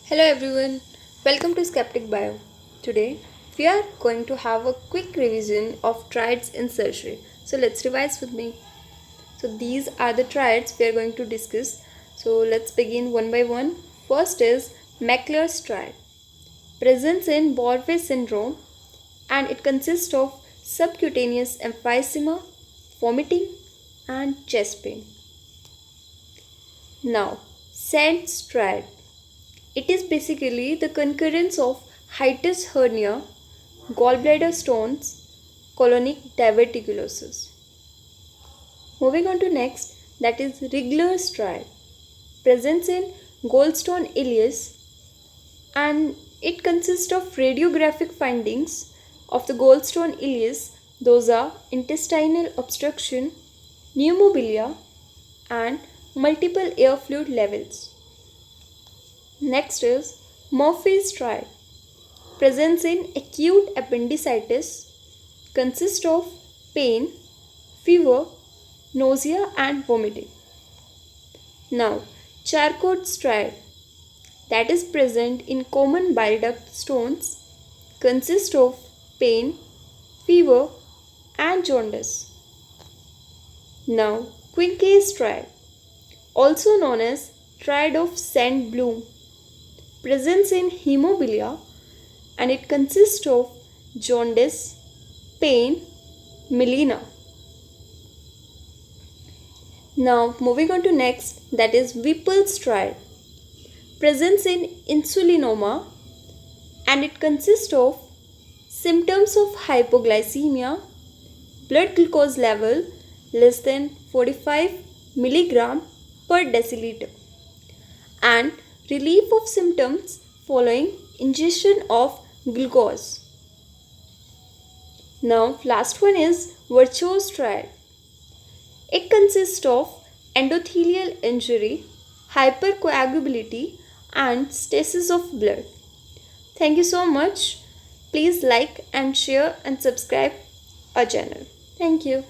Hello everyone, welcome to Skeptic Bio. Today we are going to have a quick revision of triads in surgery. So let's revise with me. So these are the triads we are going to discuss. So let's begin one by one. First is Macklers triad. Presents in Borway syndrome and it consists of subcutaneous emphysema, vomiting and chest pain. Now, SAND's triad. It is basically the concurrence of hiatus hernia, gallbladder stones, colonic diverticulosis. Moving on to next, that is Riggler's triad. Presents in gallstone ileus and it consists of radiographic findings of the gallstone ileus. Those are intestinal obstruction, pneumobilia and multiple air fluid levels. Next is Muphys triad. Presents in acute appendicitis, consists of pain, fever, nausea and vomiting. Now, CHARCOT triad, that is present in common bile duct stones, consists of pain, fever and jaundice. Now, QUINKE'S triad, also known as triad of SANDBLOOM, presents in hemobilia and it consists of jaundice, pain, melena. Now moving on to next, that is WHIPPLE'S triad. Presents in INSULINOMA and it consists of symptoms of hypoglycemia, blood glucose level less than 45 mg per deciliter and relief of symptoms following ingestion of glucose. Now last one is VIRCHOW's triad. It consists of endothelial injury, hypercoagubility and stasis of blood. Thank you so much. Please like and share and subscribe our channel. Thank you.